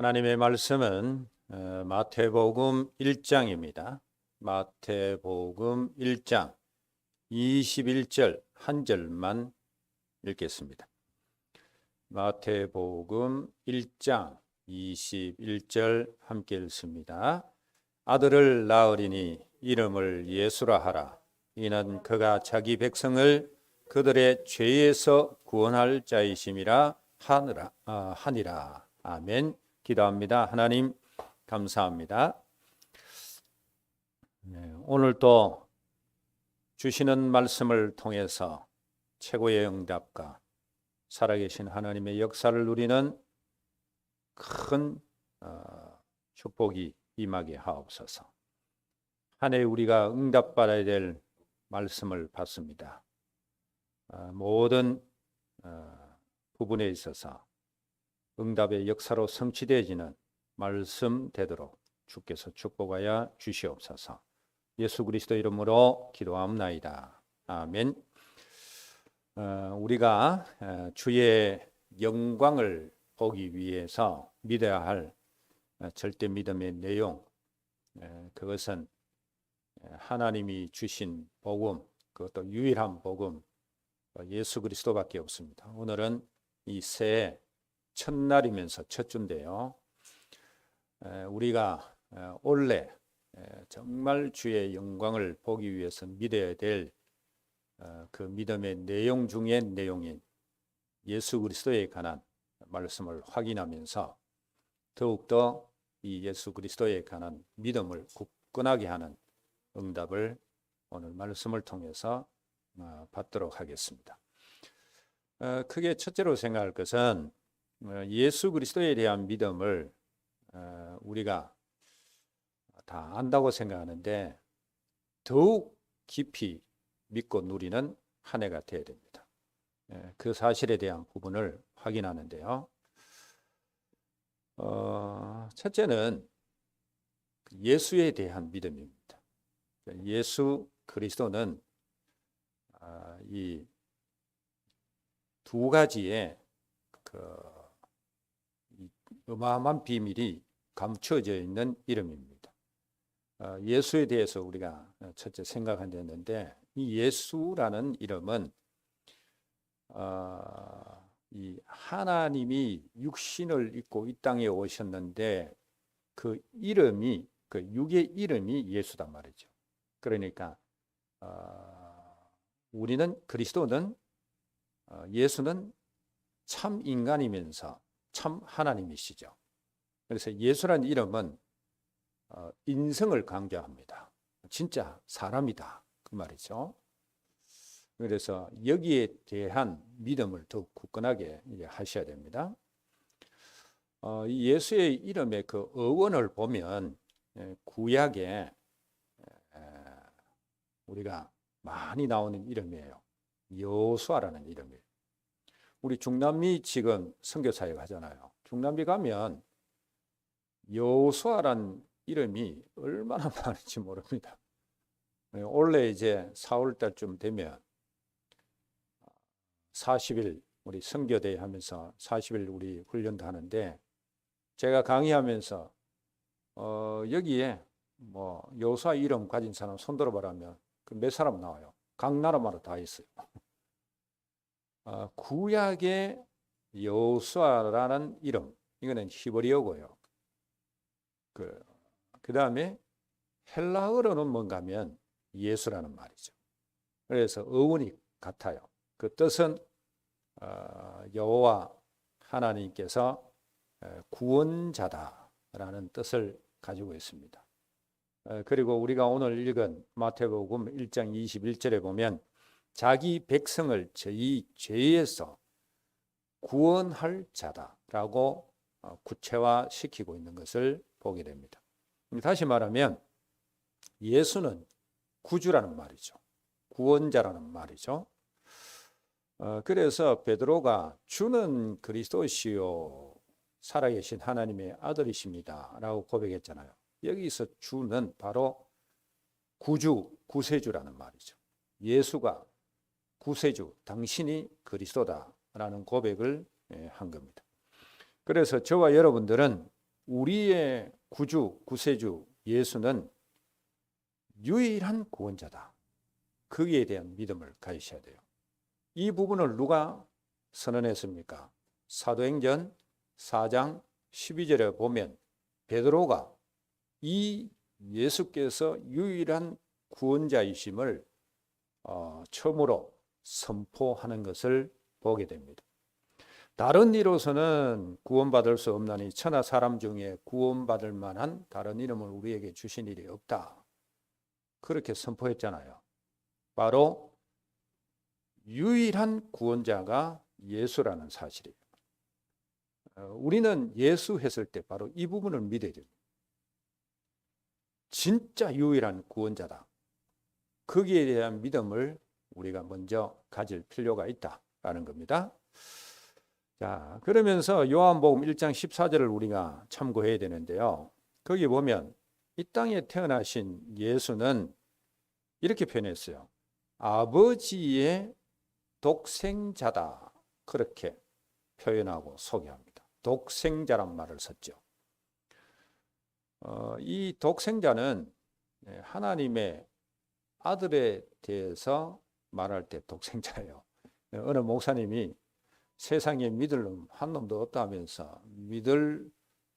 하나님의 말씀은 마태복음 1장입니다. 마태복음 1장 21절 한 절만 읽겠습니다. 마태복음 1장 21절 함께 읽습니다. 아들을 낳으리니 이름을 예수라 하라. 이는 그가 자기 백성을 그들의 죄에서 구원할 자이심이라 하니라. 아멘. 기도합니다. 하나님 감사합니다. 오늘 또 주시는 말씀을 통해서 최고의 응답과 살아계신 하나님의 역사를 누리는 큰 축복이 임하게 하옵소서. 한 해 우리가 응답받아야 될 말씀을 받습니다. 모든 부분에 있어서 응답의 역사로 성취되어지는 말씀 되도록 주께서 축복하여 주시옵소서. 예수 그리스도 이름으로 기도합나이다. 아멘. 우리가 주의 영광을 보기 위해서 믿어야 할 절대 믿음의 내용, 그것은 하나님이 주신 복음, 그것도 유일한 복음, 예수 그리스도밖에 없습니다. 오늘은 이 새해 첫날이면서 첫 주인데요. 우리가 올해 정말 주의 영광을 보기 위해서 믿어야 될 그 믿음의 내용 중의 내용인 예수 그리스도에 관한 말씀을 확인하면서 더욱더 이 예수 그리스도에 관한 믿음을 굳건하게 하는 응답을 오늘 말씀을 통해서 받도록 하겠습니다. 크게 첫째로 생각할 것은 예수 그리스도에 대한 믿음을 우리가 다 안다고 생각하는데 더욱 깊이 믿고 누리는 한 해가 되어야 됩니다. 그 사실에 대한 부분을 확인하는데요. 첫째는 예수에 대한 믿음입니다. 예수 그리스도는 이 두 가지의 어마어마한 비밀이 감춰져 있는 이름입니다. 예수에 대해서 우리가 첫째 생각한다는데 이 예수라는 이름은 이 하나님이 육신을 입고 이 땅에 오셨는데 그 이름이 그 육의 이름이 예수단 말이죠. 그러니까 우리는 그리스도는 예수는 참 인간이면서 참 하나님이시죠. 그래서 예수라는 이름은 인성을 강조합니다. 진짜 사람이다 그 말이죠. 그래서 여기에 대한 믿음을 더욱 굳건하게 하셔야 됩니다. 이 예수의 이름의 그 어원을 보면 구약에 우리가 많이 나오는 이름이에요. 여호수아라는 이름이에요. 우리 중남미 지금 선교사역 하잖아요. 중남미 가면 여호수아란 이름이 얼마나 많은지 모릅니다. 원래 이제 4월 달쯤 되면 40일 우리 선교대회 하면서 40일 우리 훈련도 하는데 제가 강의하면서 여기에 뭐 여호수아 이름 가진 사람 손 들어보라면 그 몇 사람 나와요. 각 나라마다 다 있어요. 구약의 여호수아라는 이름, 이거는 히브리어고요. 그 다음에 헬라어로는 뭔가 하면 예수라는 말이죠. 그래서 어원이 같아요. 그 뜻은 여호와 하나님께서 구원자다라는 뜻을 가지고 있습니다. 그리고 우리가 오늘 읽은 마태복음 1장 21절에 보면 자기 백성을 저희 죄에서 구원할 자다라고 구체화시키고 있는 것을 보게 됩니다. 다시 말하면 예수는 구주라는 말이죠. 구원자라는 말이죠. 그래서 베드로가 주는 그리스도시요 살아계신 하나님의 아들이십니다 라고 고백했잖아요. 여기서 주는 바로 구주, 구세주라는 말이죠. 예수가 구세주, 당신이 그리스도다라는 고백을 한 겁니다. 그래서 저와 여러분들은 우리의 구주, 구세주 예수는 유일한 구원자다. 거기에 대한 믿음을 가지셔야 돼요. 이 부분을 누가 선언했습니까? 사도행전 4장 12절에 보면 베드로가 이 예수께서 유일한 구원자이심을 처음으로 선포하는 것을 보게 됩니다. 다른 이로서는 구원받을 수 없나니 천하 사람 중에 구원받을 만한 다른 이름을 우리에게 주신 일이 없다. 그렇게 선포했잖아요. 바로 유일한 구원자가 예수라는 사실이에요. 우리는 예수 했을 때 바로 이 부분을 믿어야 됩니다. 진짜 유일한 구원자다. 거기에 대한 믿음을 우리가 먼저 가질 필요가 있다라는 겁니다. 자, 그러면서 요한복음 1장 14절을 우리가 참고해야 되는데요. 거기 보면 이 땅에 태어나신 예수는 이렇게 표현했어요. 아버지의 독생자다. 그렇게 표현하고 소개합니다. 독생자란 말을 썼죠. 이 독생자는 하나님의 아들에 대해서 말할 때 독생자예요. 어느 목사님이 세상에 믿을 놈 한 놈도 없다 하면서 믿을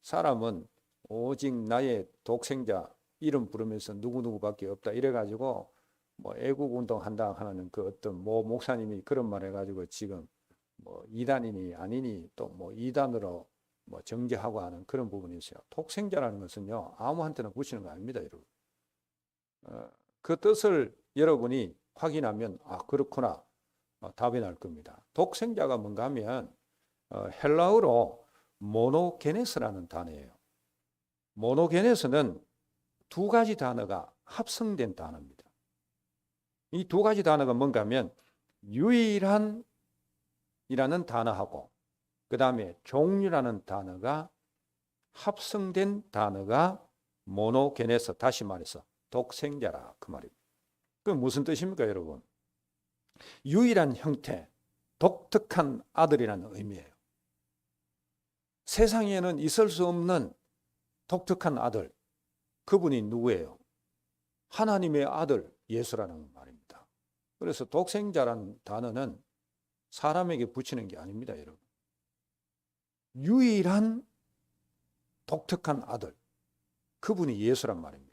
사람은 오직 나의 독생자 이름 부르면서 누구누구밖에 없다 이래가지고 뭐 애국운동 한다 하는 그 어떤 목사님이 그런 말 해가지고 지금 뭐 이단이니 아니니 또 뭐 이단으로 뭐 정죄하고 하는 그런 부분이 있어요. 독생자라는 것은요 아무한테나 붙이는 거 아닙니다, 여러분. 그 뜻을 여러분이 확인하면 아 그렇구나 답이 날 겁니다. 독생자가 뭔가 하면 헬라어로 모노게네스라는 단어예요. 모노게네스는 두 가지 단어가 합성된 단어입니다. 이 두 가지 단어가 뭔가 하면 유일한 이라는 단어하고 그 다음에 종류라는 단어가 합성된 단어가 모노게네스, 다시 말해서 독생자라 그 말입니다. 그 무슨 뜻입니까, 여러분? 유일한 형태, 독특한 아들이라는 의미예요. 세상에는 있을 수 없는 독특한 아들, 그분이 누구예요? 하나님의 아들 예수라는 말입니다. 그래서 독생자라는 단어는 사람에게 붙이는 게 아닙니다, 여러분. 유일한 독특한 아들, 그분이 예수란 말입니다.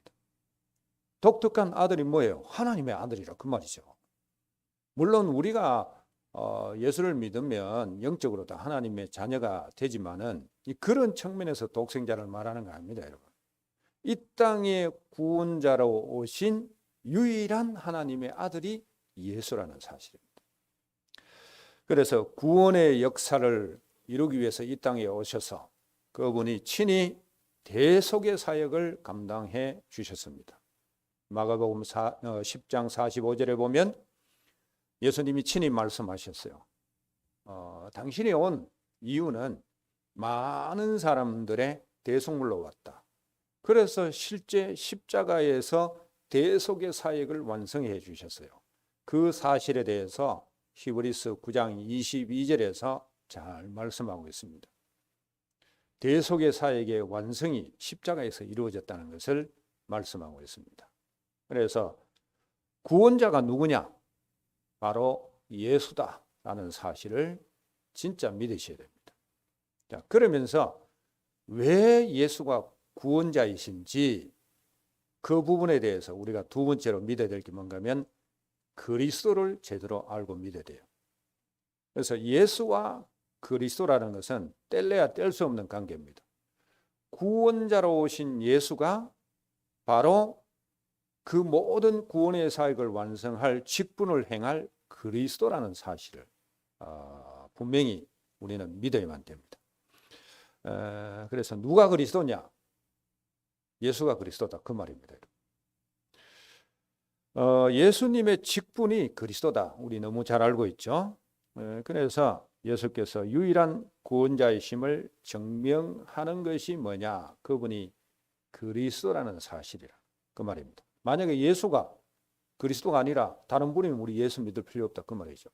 독특한 아들이 뭐예요? 하나님의 아들이라 그 말이죠. 물론 우리가 예수를 믿으면 영적으로 다 하나님의 자녀가 되지만은 그런 측면에서 독생자를 말하는 거 아닙니다, 여러분. 이 땅에 구원자로 오신 유일한 하나님의 아들이 예수라는 사실입니다. 그래서 구원의 역사를 이루기 위해서 이 땅에 오셔서 그분이 친히 대속의 사역을 감당해 주셨습니다. 마가복음 10장 45절에 보면 예수님이 친히 말씀하셨어요. 당신이 온 이유는 많은 사람들의 대속물로 왔다. 그래서 실제 십자가에서 대속의 사역을 완성해 주셨어요. 그 사실에 대해서 히브리서 9장 22절에서 잘 말씀하고 있습니다. 대속의 사역의 완성이 십자가에서 이루어졌다는 것을 말씀하고 있습니다. 그래서 구원자가 누구냐? 바로 예수다라는 사실을 진짜 믿으셔야 됩니다. 자, 그러면서 왜 예수가 구원자이신지 그 부분에 대해서 우리가 두 번째로 믿어야 될 게 뭔가 하면 그리스도를 제대로 알고 믿어야 돼요. 그래서 예수와 그리스도라는 것은 뗄래야 뗄 수 없는 관계입니다. 구원자로 오신 예수가 바로 그 모든 구원의 사역을 완성할 직분을 행할 그리스도라는 사실을 분명히 우리는 믿어야만 됩니다. 그래서 누가 그리스도냐? 예수가 그리스도다 그 말입니다. 예수님의 직분이 그리스도다. 우리 너무 잘 알고 있죠. 그래서 예수께서 유일한 구원자이심을 증명하는 것이 뭐냐? 그분이 그리스도라는 사실이라 그 말입니다. 만약에 예수가 그리스도가 아니라 다른 분이면 우리 예수 믿을 필요 없다 그 말이죠.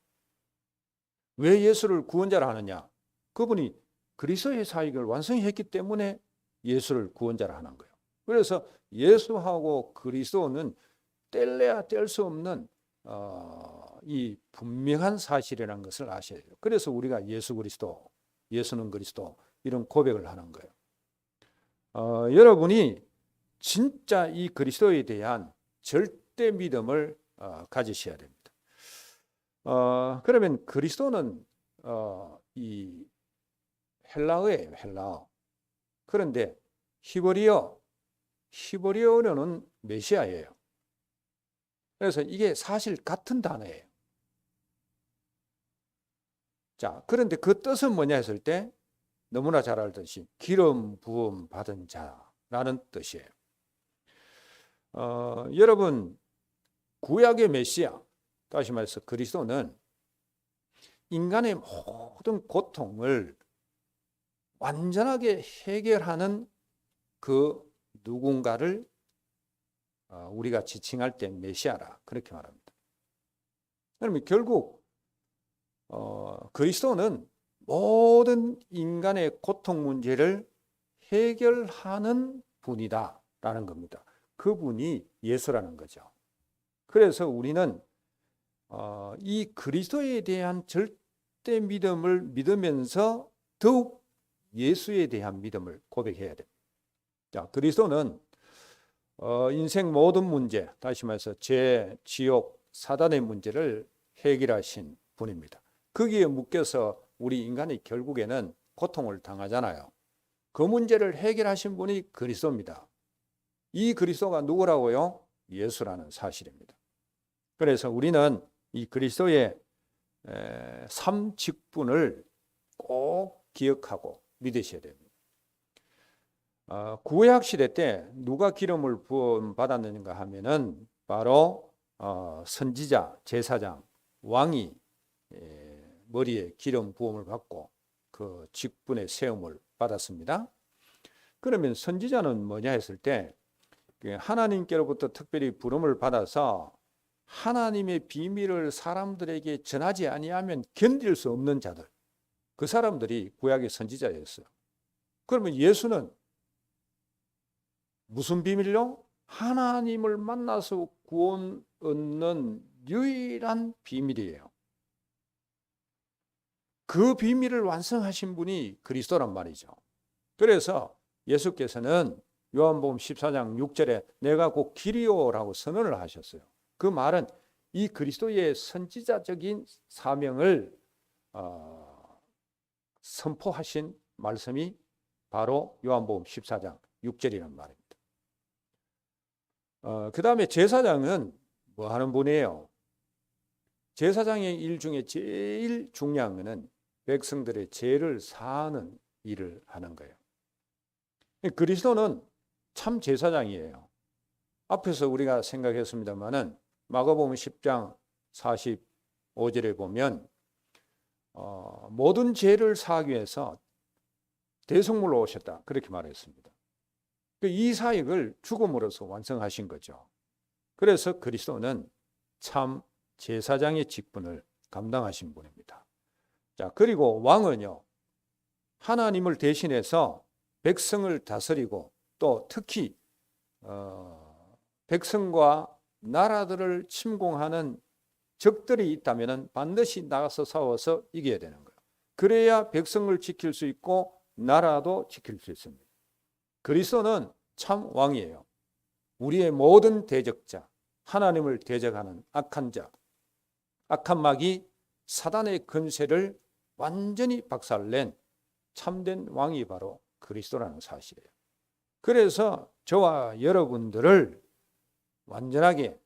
왜 예수를 구원자라 하느냐? 그분이 그리스도의 사역을 완성했기 때문에 예수를 구원자라 하는 거예요. 그래서 예수하고 그리스도는 뗄래야 뗄 수 없는 이 분명한 사실이라는 것을 아셔야 돼요. 그래서 우리가 예수 그리스도, 예수는 그리스도 이런 고백을 하는 거예요. 여러분이 진짜 이 그리스도에 대한 절대 믿음을 가지셔야 됩니다. 그러면 그리스도는 이 헬라어예요, 헬라어. 그런데 히브리어는 메시아예요. 그래서 이게 사실 같은 단어예요. 자, 그런데 그 뜻은 뭐냐 했을 때 너무나 잘 알듯이 기름 부음 받은 자라는 뜻이에요. 여러분, 구약의 메시아, 다시 말해서 그리스도는 인간의 모든 고통을 완전하게 해결하는 그 누군가를 우리가 지칭할 때 메시아라 그렇게 말합니다. 그러면 결국 그리스도는 모든 인간의 고통 문제를 해결하는 분이다라는 겁니다. 그분이 예수라는 거죠. 그래서 우리는 이 그리스도에 대한 절대 믿음을 믿으면서 더욱 예수에 대한 믿음을 고백해야 됩니다. 자, 그리스도는 인생 모든 문제, 다시 말해서 죄, 지옥, 사단의 문제를 해결하신 분입니다. 거기에 묶여서 우리 인간이 결국에는 고통을 당하잖아요. 그 문제를 해결하신 분이 그리스도입니다. 이 그리스도가 누구라고요? 예수라는 사실입니다. 그래서 우리는 이 그리스도의 삶 직분을 꼭 기억하고 믿으셔야 됩니다. 구약 시대 때 누가 기름을 부음 받았는가 하면은 바로 선지자, 제사장, 왕이 머리에 기름 부음을 받고 그 직분의 세움을 받았습니다. 그러면 선지자는 뭐냐 했을 때 하나님께로부터 특별히 부름을 받아서 하나님의 비밀을 사람들에게 전하지 아니하면 견딜 수 없는 자들, 그 사람들이 구약의 선지자였어요. 그러면 예수는 무슨 비밀로? 하나님을 만나서 구원 얻는 유일한 비밀이에요. 그 비밀을 완성하신 분이 그리스도란 말이죠. 그래서 예수께서는 요한복음 14장 6절에 내가 곧 길이요라고 선언을 하셨어요. 그 말은 이 그리스도의 선지자적인 사명을 선포하신 말씀이 바로 요한복음 14장 6절이란 말입니다. 그 다음에 제사장은 뭐 하는 분이에요? 제사장의 일 중에 제일 중요한 것은 백성들의 죄를 사하는 일을 하는 거예요. 그리스도는 참 제사장이에요. 앞에서 우리가 생각했습니다마는 마가복음 10장 45절에 보면 모든 죄를 사하기 위해서 대속물로 오셨다 그렇게 말했습니다. 이 사역을 죽음으로써 완성하신 거죠. 그래서 그리스도는 참 제사장의 직분을 감당하신 분입니다. 자, 그리고 왕은요, 하나님을 대신해서 백성을 다스리고 또 특히 백성과 나라들을 침공하는 적들이 있다면 반드시 나가서 싸워서 이겨야 되는 거예요. 그래야 백성을 지킬 수 있고 나라도 지킬 수 있습니다. 그리스도는 참 왕이에요. 우리의 모든 대적자, 하나님을 대적하는 악한 자, 악한 마귀 사단의 권세를 완전히 박살낸 참된 왕이 바로 그리스도라는 사실이에요. 그래서 저와 여러분들을 완전하게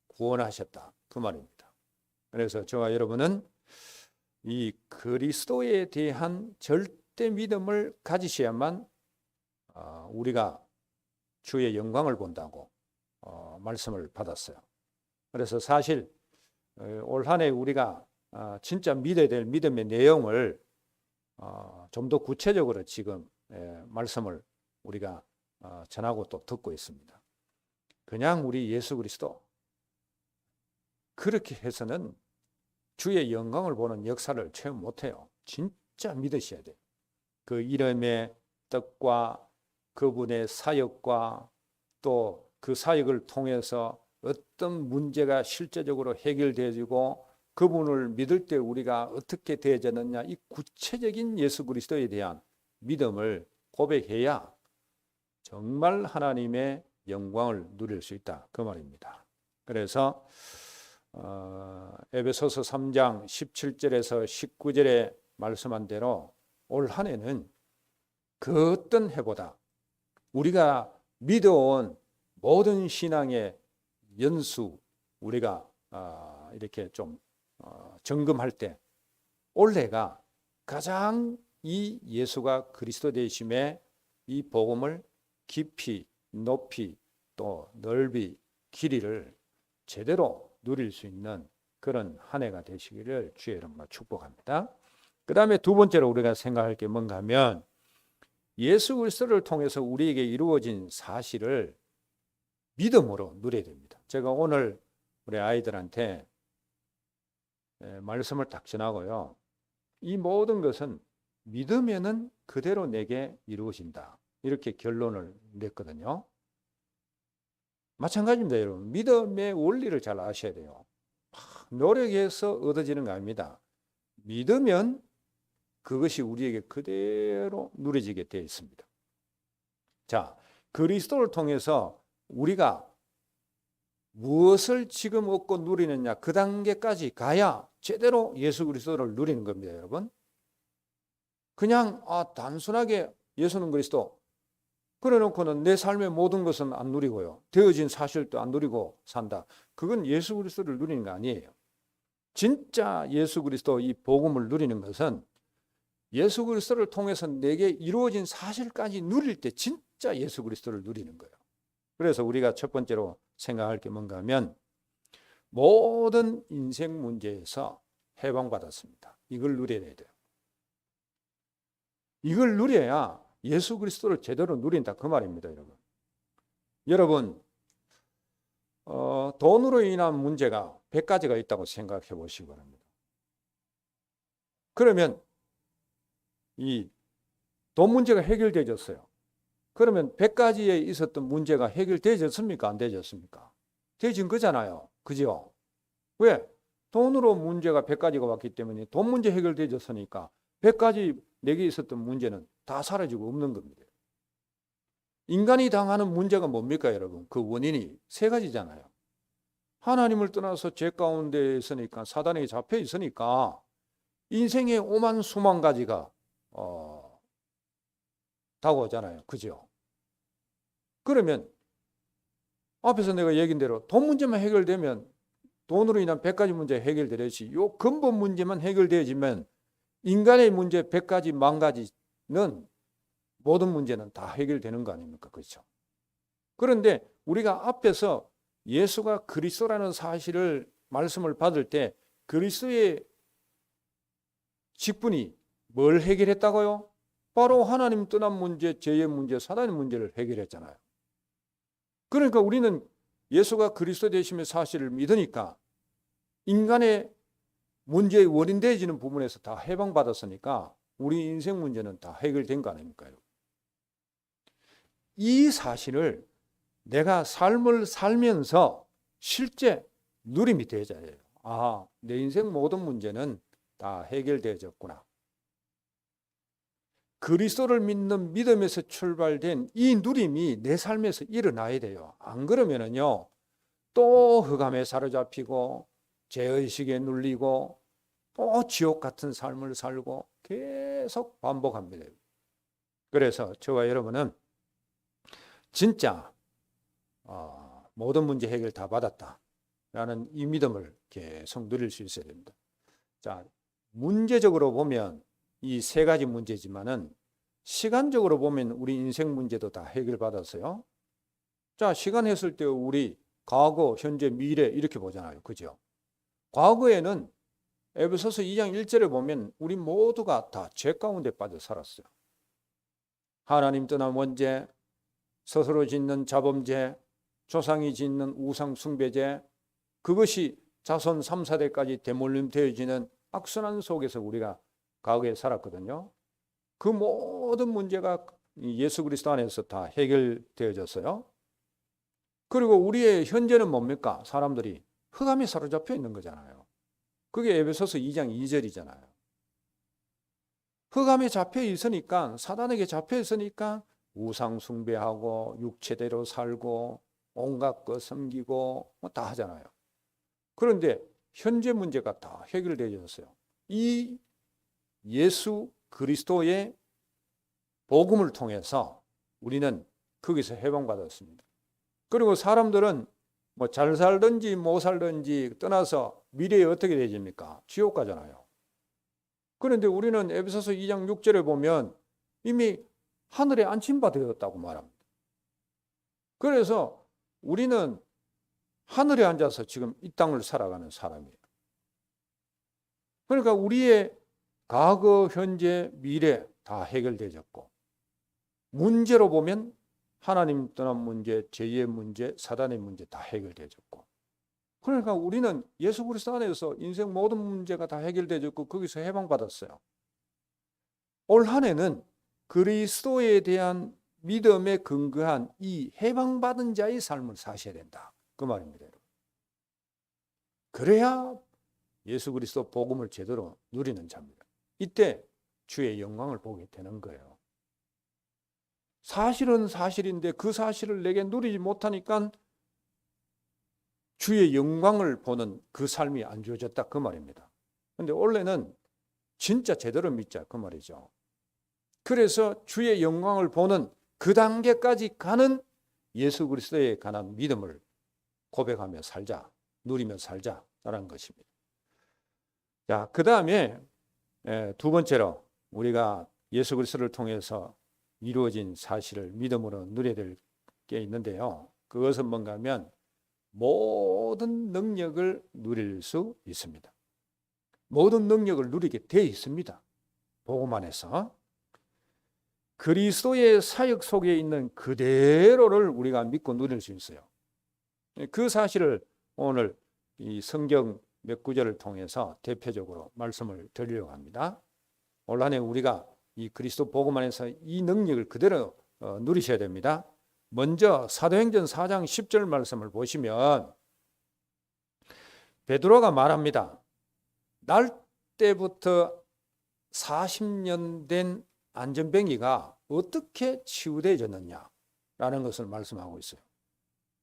구원하셨다 그 말입니다. 그래서 저와 여러분은 이 그리스도에 대한 절대 믿음을 가지셔야만 우리가 주의 영광을 본다고 말씀을 받았어요. 그래서 사실 올 한 해 우리가 진짜 믿어야 될 믿음의 내용을 좀 더 구체적으로 지금 말씀을 우리가 전하고 또 듣고 있습니다. 그냥 우리 예수 그리스도 그렇게 해서는 주의 영광을 보는 역사를 체험 못해요. 진짜 믿으셔야 돼요. 그 이름의 뜻과 그분의 사역과 또 그 사역을 통해서 어떤 문제가 실제적으로 해결되어지고 그분을 믿을 때 우리가 어떻게 되어졌느냐, 이 구체적인 예수 그리스도에 대한 믿음을 고백해야 정말 하나님의 영광을 누릴 수 있다, 그 말입니다. 그래서 에베소서 3장 17절에서 19절에 말씀한 대로 올 한 해는 그 어떤 해보다 우리가 믿어온 모든 신앙의 연수 우리가 이렇게 좀 점검할 때 올해가 가장 이 예수가 그리스도 되심의 이 복음을 깊이 높이 또 넓이 길이를 제대로 누릴 수 있는 그런 한 해가 되시기를 주의 이름으로 축복합니다. 그 다음에 두 번째로 우리가 생각할 게 뭔가 하면 예수 그리스도를 통해서 우리에게 이루어진 사실을 믿음으로 누려야 됩니다. 제가 오늘 우리 아이들한테 말씀을 딱 전하고요. 이 모든 것은 믿으면은 그대로 내게 이루어진다. 이렇게 결론을 냈거든요. 마찬가지입니다, 여러분. 믿음의 원리를 잘 아셔야 돼요. 노력해서 얻어지는 거 아닙니다. 믿으면 그것이 우리에게 그대로 누려지게 되어 있습니다. 자, 그리스도를 통해서 우리가 무엇을 지금 얻고 누리느냐, 그 단계까지 가야 제대로 예수 그리스도를 누리는 겁니다, 여러분. 그냥 단순하게 예수는 그리스도 그래 놓고는 내 삶의 모든 것은 안 누리고요, 되어진 사실도 안 누리고 산다. 그건 예수 그리스도를 누리는 거 아니에요. 진짜 예수 그리스도 이 복음을 누리는 것은 예수 그리스도를 통해서 내게 이루어진 사실까지 누릴 때 진짜 예수 그리스도를 누리는 거예요. 그래서 우리가 첫 번째로 생각할 게 뭔가 하면 모든 인생 문제에서 해방받았습니다. 이걸 누려야 돼요. 이걸 누려야 예수 그리스도를 제대로 누린다, 그 말입니다, 여러분. 여러분, 돈으로 인한 문제가 100가지가 있다고 생각해 보시기 바랍니다. 그러면 이 돈 문제가 해결되어졌어요. 그러면 100가지에 있었던 문제가 해결되어졌습니까? 안 되어졌습니까? 되어진 거잖아요. 그죠? 왜? 돈으로 문제가 100가지가 왔기 때문에 돈 문제 해결되어졌으니까 100가지 내게 있었던 문제는 다 사라지고 없는 겁니다. 인간이 당하는 문제가 뭡니까, 여러분? 그 원인이 세 가지잖아요. 하나님을 떠나서 죄 가운데 있으니까, 사단에게 잡혀 있으니까 인생의 오만 수만 가지가 다가오잖아요. 그죠? 그러면 앞에서 내가 얘기한 대로 돈 문제만 해결되면 돈으로 인한 100가지 문제 해결되듯이 요 근본 문제만 해결되어지면 인간의 문제 100가지, 10,000가지는 모든 문제는 다 해결되는 거 아닙니까? 그렇죠? 그런데 우리가 앞에서 예수가 그리스도라는 사실을 말씀을 받을 때 그리스도의 직분이 뭘 해결했다고요? 바로 하나님 떠난 문제, 죄의 문제, 사단의 문제를 해결했잖아요. 그러니까 우리는 예수가 그리스도 되심의 사실을 믿으니까 인간의 문제의 원인 되어지는 부분에서 다 해방받았으니까 우리 인생 문제는 다 해결된 거 아닙니까? 이 사실을 내가 삶을 살면서 실제 누림이 되어야 해요. 내 인생 모든 문제는 다 해결되어졌구나. 그리스도를 믿는 믿음에서 출발된 이 누림이 내 삶에서 일어나야 돼요. 안 그러면은요, 또 흑암에 사로잡히고 죄의식에 눌리고 또 지옥 같은 삶을 살고 계속 반복합니다. 그래서 저와 여러분은 진짜 모든 문제 해결 다 받았다라는 이 믿음을 계속 누릴 수 있어야 됩니다. 자, 문제적으로 보면 이 세 가지 문제지만은 시간적으로 보면 우리 인생 문제도 다 해결받았어요. 자, 시간 했을 때 우리 과거, 현재, 미래 이렇게 보잖아요. 그죠? 과거에는 에베소서 2장 1절에 보면 우리 모두가 다 죄 가운데 빠져 살았어요. 하나님 떠난 원죄, 스스로 짓는 자범죄, 조상이 짓는 우상 숭배죄, 그것이 자손 3, 4대까지 대물림 되어지는 악순환 속에서 우리가 과거에 살았거든요. 그 모든 문제가 이 예수 그리스도 안에서 다 해결되어졌어요. 그리고 우리의 현재는 뭡니까? 사람들이 흑암에 사로잡혀 있는 거잖아요. 그게 에베소서 2장 2절이잖아요. 흑암에 잡혀 있으니까, 사단에게 잡혀 있으니까 우상 숭배하고 육체대로 살고 온갖 것 섬기고 뭐 다 하잖아요. 그런데 현재 문제가 다 해결되어졌어요. 이 예수 그리스도의 복음을 통해서 우리는 거기서 해방받았습니다. 그리고 사람들은 뭐 잘 살든지 못 살든지 떠나서 미래에 어떻게 되집니까? 지옥 가잖아요. 그런데 우리는 에베소서 2장 6절에 보면 이미 하늘에 안침바 되었다고 말합니다. 그래서 우리는 하늘에 앉아서 지금 이 땅을 살아가는 사람이에요. 그러니까 우리의 과거, 현재, 미래 다 해결되었고, 문제로 보면 하나님 떠난 문제, 죄의 문제, 사단의 문제 다 해결되었고, 그러니까 우리는 예수 그리스도 안에서 인생 모든 문제가 다 해결되었고 거기서 해방받았어요. 올 한 해는 그리스도에 대한 믿음에 근거한 이 해방받은 자의 삶을 사셔야 된다. 그 말입니다. 그래야 예수 그리스도 복음을 제대로 누리는 자입니다. 이때 주의 영광을 보게 되는 거예요. 사실은 사실인데 그 사실을 내게 누리지 못하니까 주의 영광을 보는 그 삶이 안 주어졌다 그 말입니다. 그런데 원래는 진짜 제대로 믿자 그 말이죠. 그래서 주의 영광을 보는 그 단계까지 가는 예수 그리스도에 관한 믿음을 고백하며 살자, 누리며 살자라는 것입니다. 자, 그 다음에 두 번째로 우리가 예수 그리스도를 통해서 이루어진 사실을 믿음으로 누려야 될 게 있는데요. 그것은 뭔가 하면 모든 능력을 누릴 수 있습니다. 모든 능력을 누리게 되어 있습니다. 복음 안에서 그리스도의 사역 속에 있는 그대로를 우리가 믿고 누릴 수 있어요. 그 사실을 오늘 이 성경 몇 구절을 통해서 대표적으로 말씀을 드리려고 합니다. 올 한 해 우리가 이 그리스도 복음 안에서 이 능력을 그대로 누리셔야 됩니다. 먼저 사도행전 4장 10절 말씀을 보시면 베드로가 말합니다. 날 때부터 40년 된 안전뱅이가 어떻게 치유되어졌느냐라는 것을 말씀하고 있어요.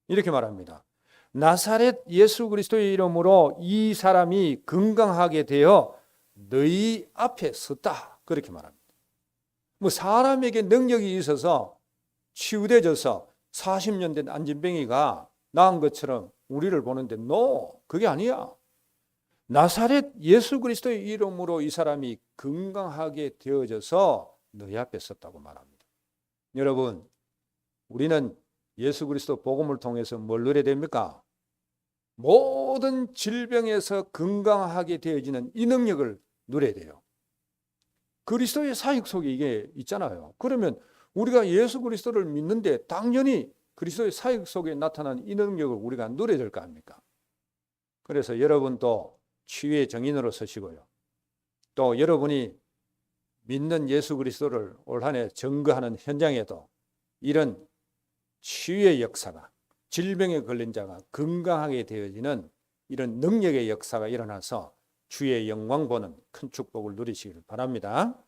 이렇게 말합니다. 나사렛 예수 그리스도의 이름으로 이 사람이 건강하게 되어 너희 앞에 섰다. 그렇게 말합니다. 뭐 사람에게 능력이 있어서 치유되어져서 40년 된 안전뱅이가 나은 것처럼 우리를 보는데 그게 아니야. 나사렛 예수 그리스도의 이름으로 이 사람이 건강하게 되어져서 너희 앞에 섰다고 말합니다. 여러분, 우리는 예수 그리스도 복음을 통해서 뭘 누려야 됩니까? 모든 질병에서 건강하게 되어지는 이 능력을 누려야 돼요. 그리스도의 사역 속에 이게 있잖아요. 그러면 우리가 예수 그리스도를 믿는데 당연히 그리스도의 사역 속에 나타난 이 능력을 우리가 누려야 될 거 아닙니까? 그래서 여러분도 치유의 정인으로 서시고요. 또 여러분이 믿는 예수 그리스도를 올 한 해 증거하는 현장에도 이런 치유의 역사가, 질병에 걸린 자가 건강하게 되어지는 이런 능력의 역사가 일어나서 주의 영광 보는 큰 축복을 누리시길 바랍니다.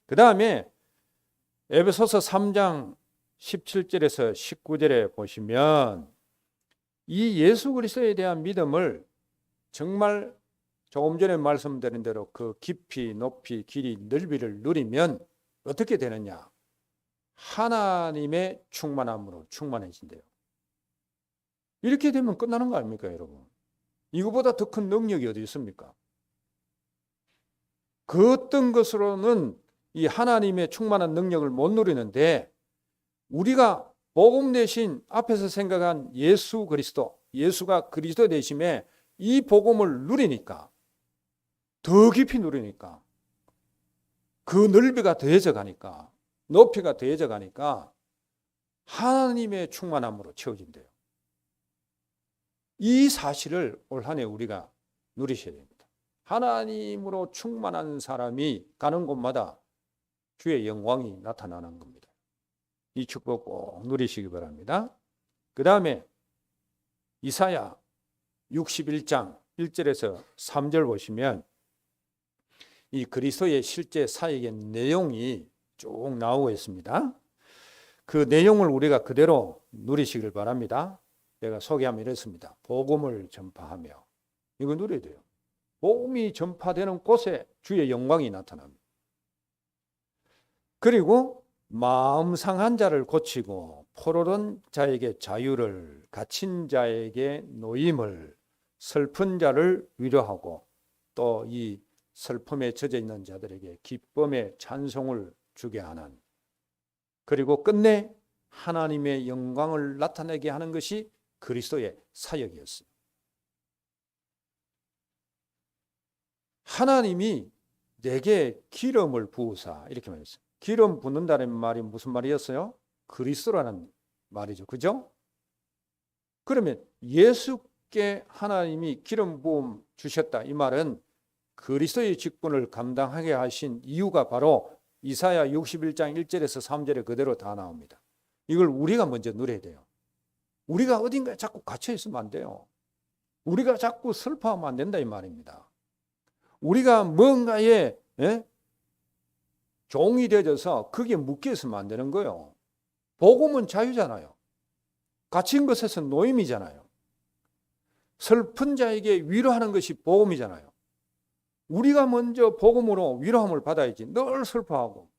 그 다음에 에베소서 3장 17절에서 19절에 보시면 이 예수 그리스도에 대한 믿음을 정말 조금 전에 말씀드린 대로 그 깊이, 높이, 길이, 넓이를 누리면 어떻게 되느냐? 하나님의 충만함으로 충만해진대요. 이렇게 되면 끝나는 거 아닙니까, 여러분? 이거보다 더 큰 능력이 어디 있습니까? 그 어떤 것으로는 이 하나님의 충만한 능력을 못 누리는데 우리가 복음 대신 앞에서 생각한 예수 그리스도, 예수가 그리스도 되심에 이 복음을 누리니까 더 깊이 누리니까 그 넓이가 더해져 가니까 높이가 더해져 가니까 하나님의 충만함으로 채워진대요. 이 사실을 올 한 해 우리가 누리셔야 됩니다. 하나님으로 충만한 사람이 가는 곳마다 주의 영광이 나타나는 겁니다. 이 축복 꼭 누리시기 바랍니다. 그 다음에 이사야 61장 1절에서 3절 보시면 이 그리스도의 실제 사역의 내용이 쭉 나오고 있습니다. 그 내용을 우리가 그대로 누리시길 바랍니다. 내가 소개하면 이렇습니다. 복음을 전파하며, 이거 누려야 돼요. 복음이 전파되는 곳에 주의 영광이 나타납니다. 그리고 마음 상한 자를 고치고 포로된 자에게 자유를, 갇힌 자에게 노임을, 슬픈 자를 위로하고 또 이 슬픔에 젖어 있는 자들에게 기쁨의 찬송을 주게 하는, 그리고 끝내 하나님의 영광을 나타내게 하는 것이 그리스도의 사역이었어요. 하나님이 내게 기름을 부으사, 이렇게 말했어요. 기름 붓는다는 말이 무슨 말이었어요? 그리스도라는 말이죠. 그죠? 그러면 예수께 하나님이 기름 부음 주셨다, 이 말은 그리스도의 직분을 감당하게 하신 이유가 바로 이사야 61장 1절에서 3절에 그대로 다 나옵니다. 이걸 우리가 먼저 누려야 돼요. 우리가 어딘가에 자꾸 갇혀 있으면 안 돼요. 우리가 자꾸 슬퍼하면 안 된다, 이 말입니다. 우리가 뭔가에 종이 되어져서 거기에 묶여 있으면 안 되는 거예요. 복음은 자유잖아요. 갇힌 것에서 노임이잖아요. 슬픈 자에게 위로하는 것이 복음이잖아요. 우리가 먼저 복음으로 위로함을 받아야지. 늘 슬퍼하고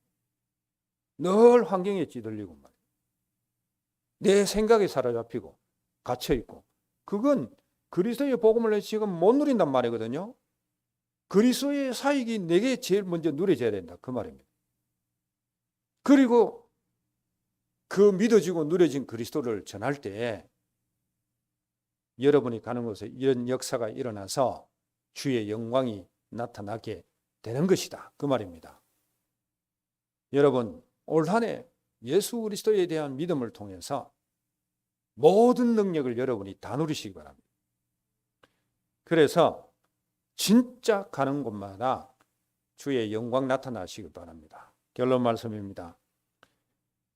늘 환경에 찌들리고 말이에요. 내 생각에 사로잡히고 갇혀있고, 그건 그리스도의 복음을 지금 못 누린단 말이거든요. 그리스도의 사역이 내게 제일 먼저 누려져야 된다, 그 말입니다. 그리고 그 믿어지고 누려진 그리스도를 전할 때 여러분이 가는 곳에 이런 역사가 일어나서 주의 영광이 나타나게 되는 것이다, 그 말입니다. 여러분, 올 한 해 예수 그리스도에 대한 믿음을 통해서 모든 능력을 여러분이 다 누리시기 바랍니다. 그래서 진짜 가는 곳마다 주의 영광 나타나시기 바랍니다. 결론 말씀입니다.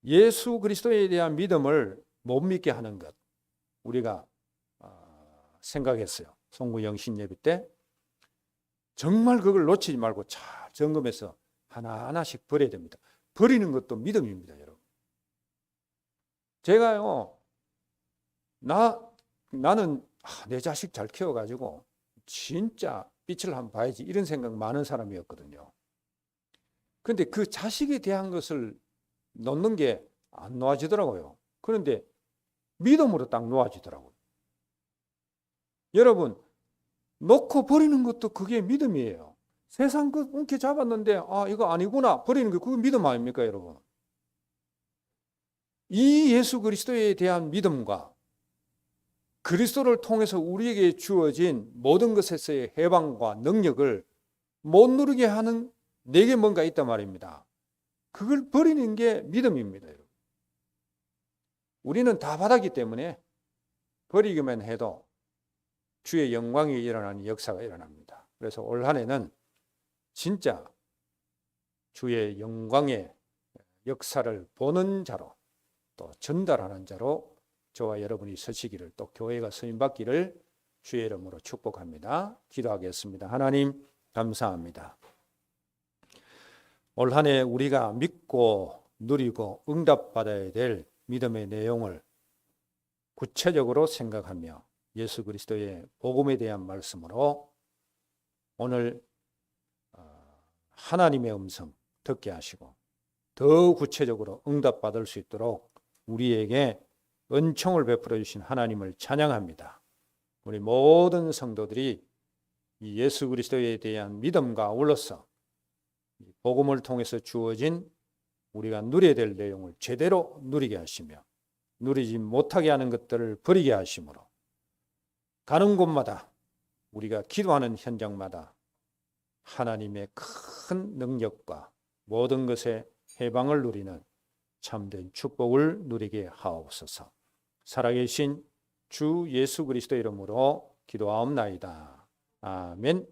예수 그리스도에 대한 믿음을 못 믿게 하는 것, 우리가 생각했어요. 송구 영신 예배 때 정말 그걸 놓치지 말고 잘 점검해서 하나하나씩 버려야 됩니다. 버리는 것도 믿음입니다, 여러분. 제가요, 나는 내 자식 잘 키워가지고 진짜 빛을 한번 봐야지, 이런 생각 많은 사람이었거든요. 그런데 그 자식에 대한 것을 놓는 게 안 놓아지더라고요. 그런데 믿음으로 딱 놓아지더라고요. 여러분, 놓고 버리는 것도 그게 믿음이에요. 세상 그 움켜 잡았는데 이거 아니구나 버리는 게 그게 믿음 아닙니까, 여러분? 이 예수 그리스도에 대한 믿음과 그리스도를 통해서 우리에게 주어진 모든 것에서의 해방과 능력을 못 누리게 하는 내게 뭔가 있단 말입니다. 그걸 버리는 게 믿음입니다, 여러분. 우리는 다 받았기 때문에 버리기만 해도 주의 영광이 일어나는 역사가 일어납니다. 그래서 올 한 해는 진짜 주의 영광의 역사를 보는 자로, 또 전달하는 자로 저와 여러분이 서시기를, 또 교회가 쓰임받기를 주의 이름으로 축복합니다. 기도하겠습니다. 하나님 감사합니다. 올 한 해 우리가 믿고 누리고 응답받아야 될 믿음의 내용을 구체적으로 생각하며 예수 그리스도의 복음에 대한 말씀으로 오늘 하나님의 음성 듣게 하시고 더 구체적으로 응답받을 수 있도록 우리에게 은총을 베풀어 주신 하나님을 찬양합니다. 우리 모든 성도들이 이 예수 그리스도에 대한 믿음과 아울러서 복음을 통해서 주어진 우리가 누려야 될 내용을 제대로 누리게 하시며 누리지 못하게 하는 것들을 버리게 하심으로 가는 곳마다, 우리가 기도하는 현장마다 하나님의 큰 능력과 모든 것의 해방을 누리는 참된 축복을 누리게 하옵소서. 살아계신 주 예수 그리스도 이름으로 기도하옵나이다. 아멘.